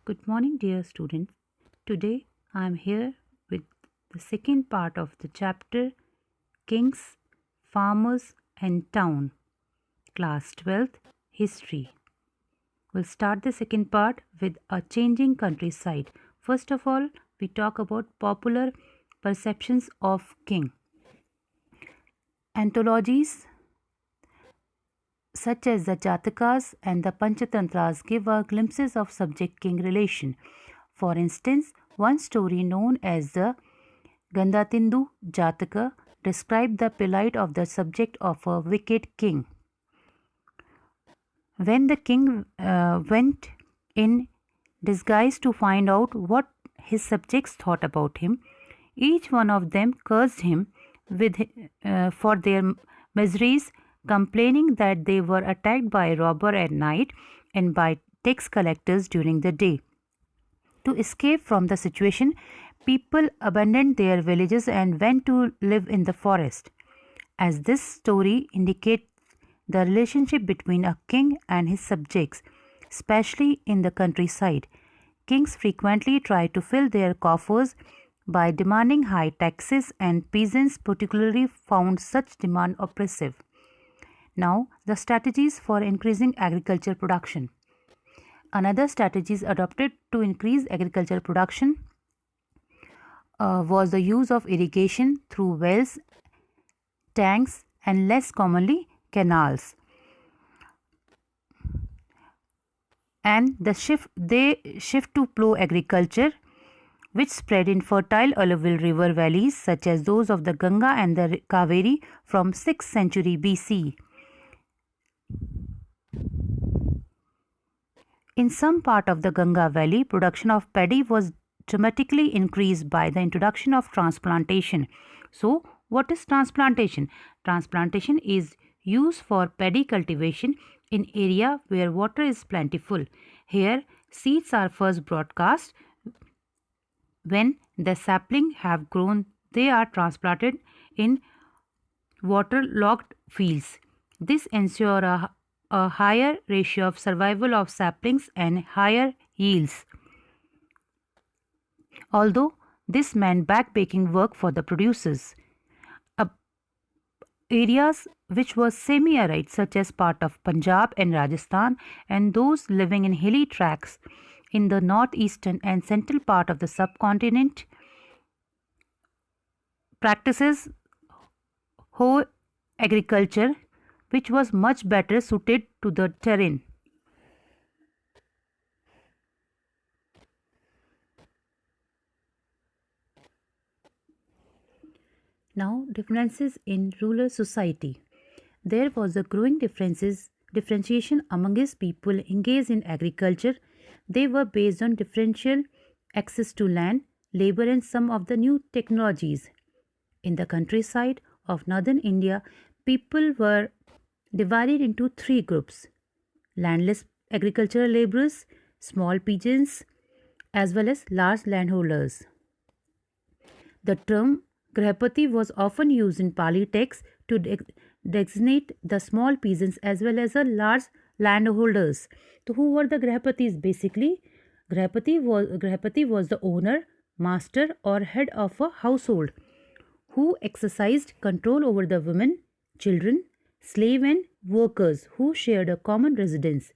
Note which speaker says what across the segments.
Speaker 1: Good morning, dear students. Today I am here with the second part of the chapter Kings, Farmers and Town, Class 12th History. We'll start the second part with a changing countryside. First of all, we talk about popular perceptions of king. Anthologies such as the Jatakas and the Panchatantras give us glimpses of subject-king relation. For instance, one story known as the Gandatindu Jataka described the plight of the subject of a wicked king. When the king went in disguise to find out what his subjects thought about him, each one of them cursed him for their miseries, complaining that they were attacked by a robber at night and by tax collectors during the day. To escape from the situation, people abandoned their villages and went to live in the forest. As this story indicates the relationship between a king and his subjects, especially in the countryside, kings frequently try to fill their coffers by demanding high taxes, and peasants particularly found such demand oppressive. Now, the strategies for increasing agricultural production. Another strategy adopted to increase agricultural production was the use of irrigation through wells, tanks, and less commonly canals. And they shift to plough agriculture, which spread in fertile alluvial river valleys such as those of the Ganga and the Kaveri from 6th century BC. In some part of the Ganga Valley, production of paddy was dramatically increased by the introduction of transplantation. So, what is transplantation? Transplantation is used for paddy cultivation in area where water is plentiful. Here, seeds are first broadcast. When the sapling have grown, they are transplanted in waterlogged fields. This ensures a higher ratio of survival of saplings and higher yields. Although this meant backbreaking work for the producers. Areas which were semi-arid such as part of Punjab and Rajasthan and those living in hilly tracts in the northeastern and central part of the subcontinent practices hoe agriculture, which was much better suited to the terrain. Now, differences in rural society. There was a growing differentiation amongst people engaged in agriculture. They were based on differential access to land, labor, and some of the new technologies. In the countryside of northern India, people were divided into three groups: landless agricultural laborers, small peasants, as well as large landholders. The term Grahapati was often used in Pali texts to designate the small peasants as well as the large landholders. So, who were the Grahapatis? Basically, Grahapati was the owner, master, or head of a household who exercised control over the women, children, slave, and workers who shared a common residence.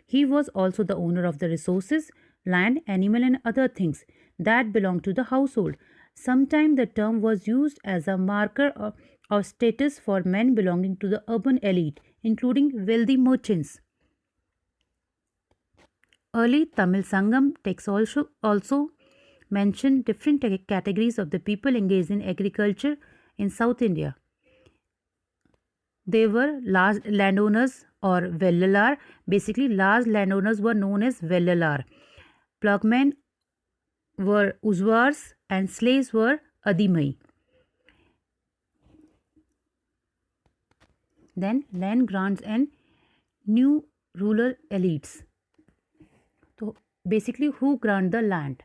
Speaker 1: He was also the owner of the resources, land, animal, and other things that belonged to the household. Sometimes the term was used as a marker of status for men belonging to the urban elite, including wealthy merchants. Early Tamil Sangam texts also mention different categories of the people engaged in agriculture in South India. They were large landowners or vellalar. Basically, large landowners were known as vellalar. Plugmen were uzwars and slaves were adimai. Then land grants and new rural elites. So basically, who grant the land?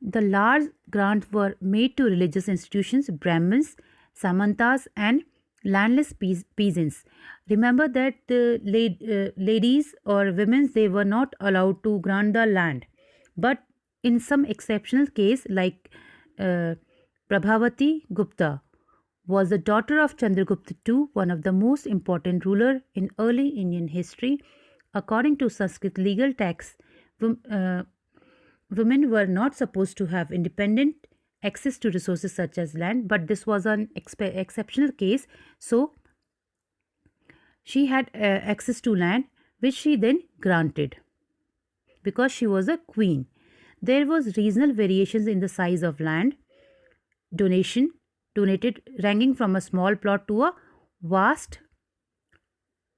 Speaker 1: The large grants were made to religious institutions, Brahmins, Samantas, and landless peasants. Remember that the ladies or women, they were not allowed to grant the land, but in some exceptional case like uh, Prabhavati Gupta was the daughter of Chandragupta II, one of the most important ruler in early Indian history. According to Sanskrit legal texts, wom- uh, women were not supposed to have independent access to resources such as land, but this was an exceptional case. So she had access to land, which she then granted because she was a queen. There was regional variations in the size of land donation donated, ranging from a small plot to a vast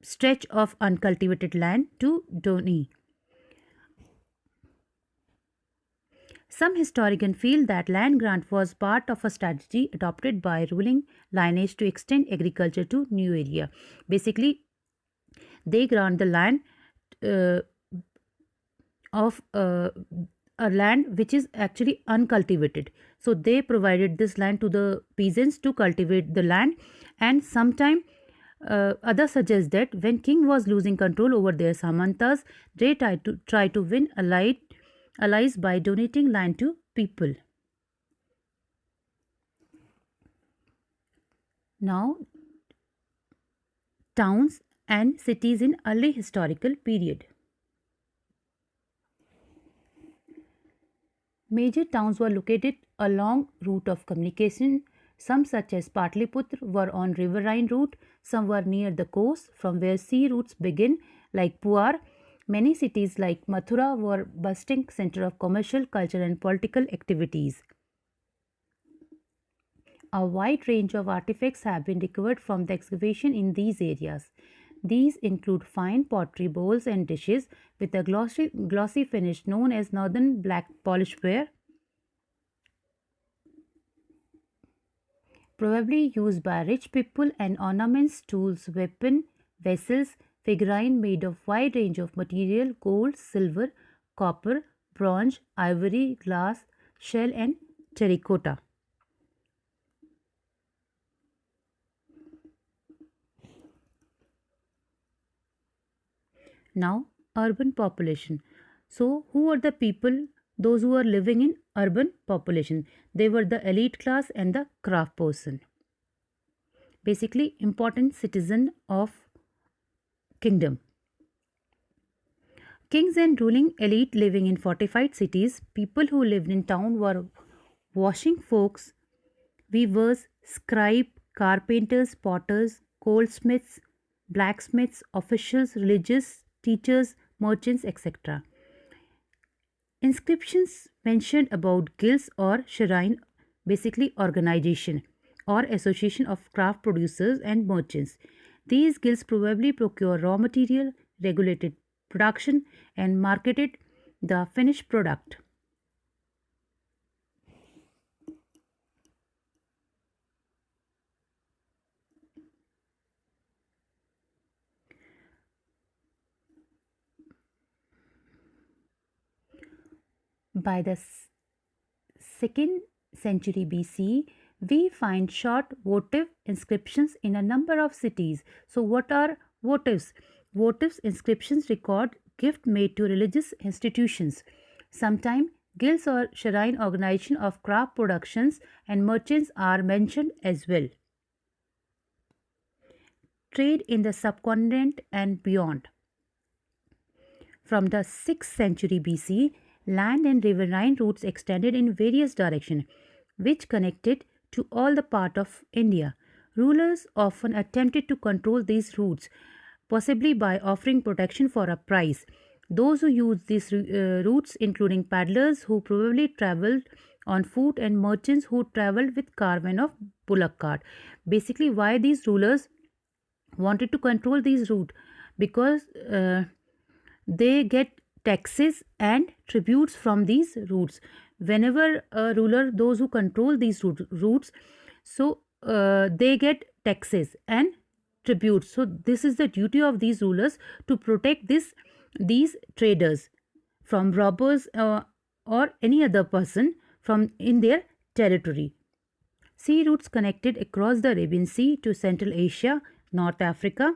Speaker 1: stretch of uncultivated land to doni. Some historians feel that land grant was part of a strategy adopted by ruling lineage to extend agriculture to new area. Basically, they grant the land uh, of a land which is actually uncultivated. So they provided this land to the peasants to cultivate the land, and sometime others suggest that when king was losing control over their samantas, they try to win allies by donating land to people. Now, towns and cities in early historical period. Major towns were located along route of communication. Some, such as Patliputra, were on riverine route. Some were near the coast, from where sea routes begin, like Puar. Many cities like Mathura were bustling center of commercial, cultural, and political activities. A wide range of artifacts have been recovered from the excavation in these areas. These include fine pottery bowls and dishes with a glossy finish known as northern black polish ware, probably used by rich people, and ornaments, tools, weapon, vessels, figurine made of wide range of material: gold, silver, copper, bronze, ivory, glass, shell, and terracotta. Now, urban population. So, who were the people? Those who were living in urban population. They were the elite class and the craft person. Basically, important citizen of kingdom. Kings and ruling elite living in fortified cities. People who lived in town were washing folks, weavers, scribe, carpenters, potters, goldsmiths, blacksmiths, officials, religious, teachers, merchants, etc. Inscriptions mentioned about guilds or shrine, basically organization or association of craft producers and merchants. These guilds probably procure raw material, regulated production, and marketed the finished product. By the 2nd century BC, we find short votive inscriptions in a number of cities. So, what are votives? Votives inscriptions record gift made to religious institutions. Sometimes guilds or shrine organization of craft productions and merchants are mentioned as well. Trade in the subcontinent and beyond. From the 6th century BC, land and riverine routes extended in various directions, which connected to all the part of India. Rulers often attempted to control these routes, possibly by offering protection for a price. Those who used these routes, including paddlers who probably traveled on foot and merchants who traveled with caravan of bullock cart. Basically, why these rulers wanted to control these routes? Because they get taxes and tributes from these routes. Whenever a ruler, those who control these routes, so they get taxes and tributes. So this is the duty of these rulers, to protect these traders from robbers or any other person from in their territory. Sea routes connected across the Arabian Sea to Central Asia, North Africa,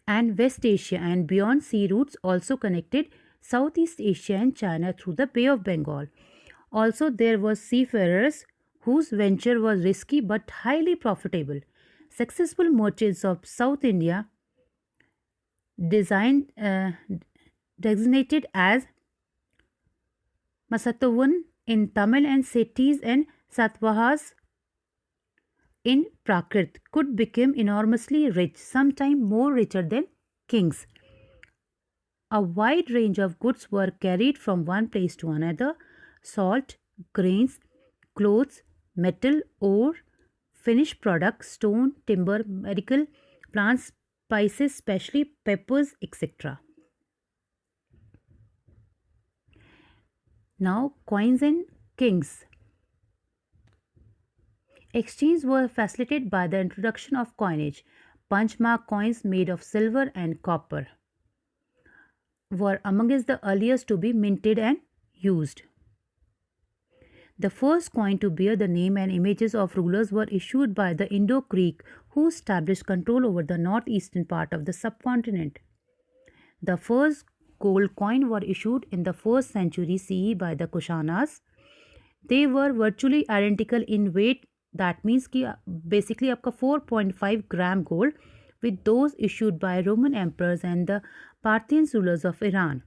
Speaker 1: and West Asia, and beyond. Sea routes also connected Southeast Asia and China through the Bay of Bengal. Also, there were seafarers whose venture was risky but highly profitable. Successful merchants of South India, designed, designated as Masattawan in Tamil and Sethis and Satvahas in Prakrit, could become enormously rich, sometimes more richer than kings. A wide range of goods were carried from one place to another: salt, grains, clothes, metal, ore, finished products, stone, timber, medical plants, spices, especially peppers, etc. Now, coins and kings. Exchange were facilitated by the introduction of coinage. Punchmark coins made of silver and copper were amongst the earliest to be minted and used. The first coin to bear the name and images of rulers were issued by the Indo-Greek, who established control over the northeastern part of the subcontinent. The first gold coin were issued in the 1st century CE by the Kushanas. They were virtually identical in weight. That means कि basically आपका 4.5 gram gold with those issued by Roman emperors and the Parthian rulers of Iran.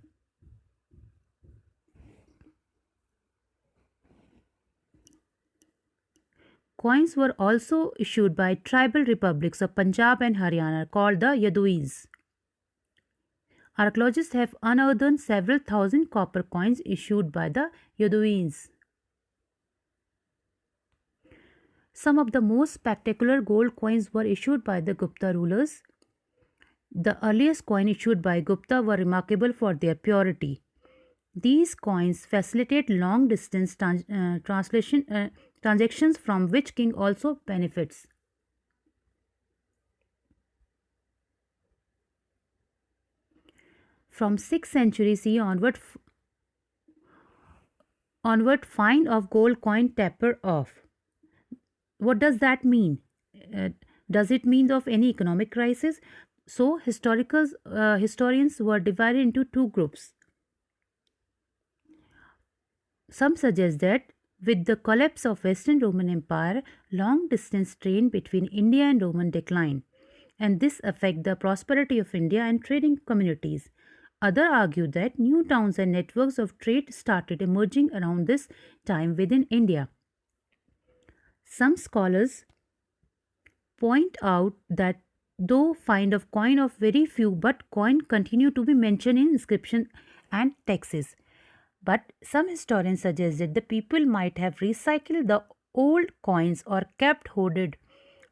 Speaker 1: Coins were also issued by tribal republics of Punjab and Haryana called the Yaduis. Archaeologists have unearthed several thousand copper coins issued by the Yaduis. Some of the most spectacular gold coins were issued by the Gupta rulers. The earliest coins issued by Gupta were remarkable for their purity. These coins facilitate long distance transactions from which king also benefits. From 6th century CE onward, find of gold coin taper off. What does that mean? Does it mean of any economic crisis? So historians were divided into two groups. Some suggest that with the collapse of Western Roman Empire, long distance trade between India and Roman declined, and this affected the prosperity of India and trading communities. Others argue that new towns and networks of trade started emerging around this time within India. Some scholars point out that though find of coin of very few, but coin continue to be mentioned in inscription and texts. But some historians suggest that the people might have recycled the old coins or kept hoarded.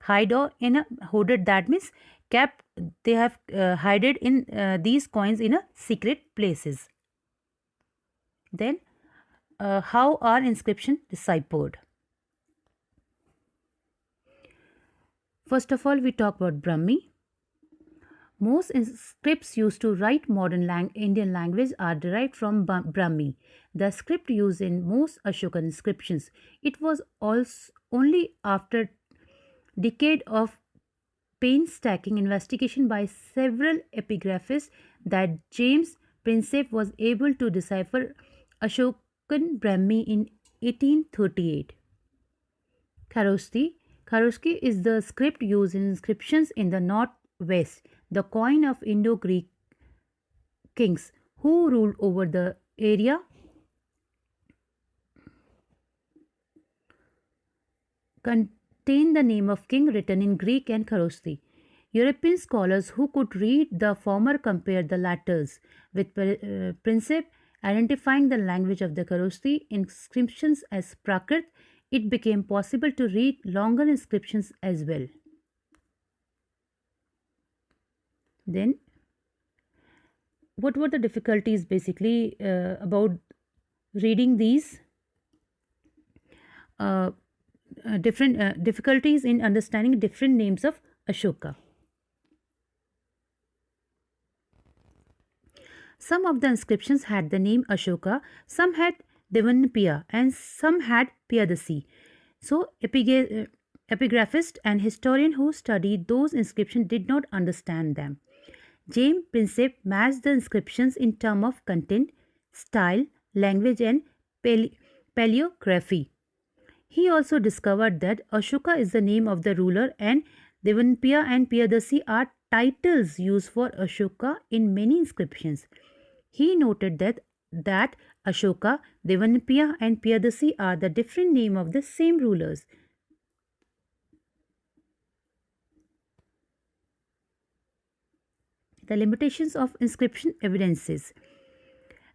Speaker 1: Hoarded, that means kept, they have hided in these coins in a secret places. Then how are inscription deciphered? First of all, we talk about Brahmi. Most scripts used to write modern Indian language are derived from Brahmi, the script used in most Ashokan inscriptions. It was also only after decade of painstaking investigation by several epigraphists that James Prinsep was able to decipher Ashokan Brahmi in 1838. Kharoshthi is the script used in inscriptions in the northwest, the coin of Indo-Greek kings who ruled over the area. Contain the name of king written in Greek and Kharoshthi. European scholars who could read the former compared the latters, with Prinsep identifying the language of the Kharoshthi inscriptions as Prakrit. It became possible to read longer inscriptions as well. Then, what were the difficulties basically about reading these? Different difficulties in understanding different names of Ashoka. Some of the inscriptions had the name Ashoka, some had Devanpiya, and some had Piyadasi. So, epigraphist and historian who studied those inscriptions did not understand them. James Prinsep matched the inscriptions in terms of content, style, language, and paleography. He also discovered that Ashoka is the name of the ruler and Devanpiya and Piyadasi are titles used for Ashoka in many inscriptions. He noted that Ashoka, Devanpiya and Piyadasi are the different name of the same rulers. The limitations of inscription evidences.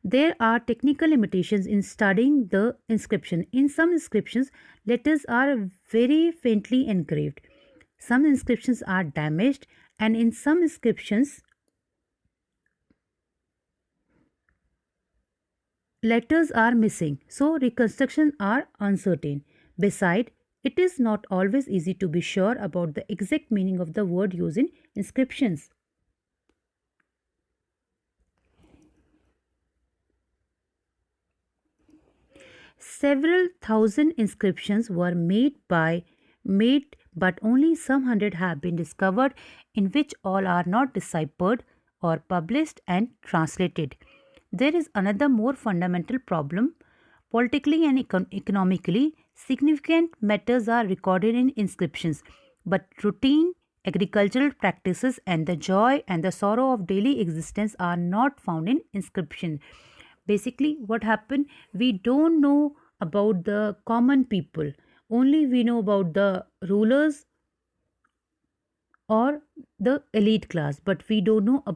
Speaker 1: There are technical limitations in studying the inscription. In some inscriptions, letters are very faintly engraved. Some inscriptions are damaged, and in some inscriptions, letters are missing, so reconstructions are uncertain. Besides, it is not always easy to be sure about the exact meaning of the word used in inscriptions. Several thousand inscriptions were made, but only some hundred have been discovered, in which all are not deciphered or published and translated. There is another more fundamental problem. Politically and economically, significant matters are recorded in inscriptions, but routine agricultural practices and the joy and the sorrow of daily existence are not found in inscription. Basically, what happened? We don't know about the common people, only we know about the rulers or the elite class, but we don't know about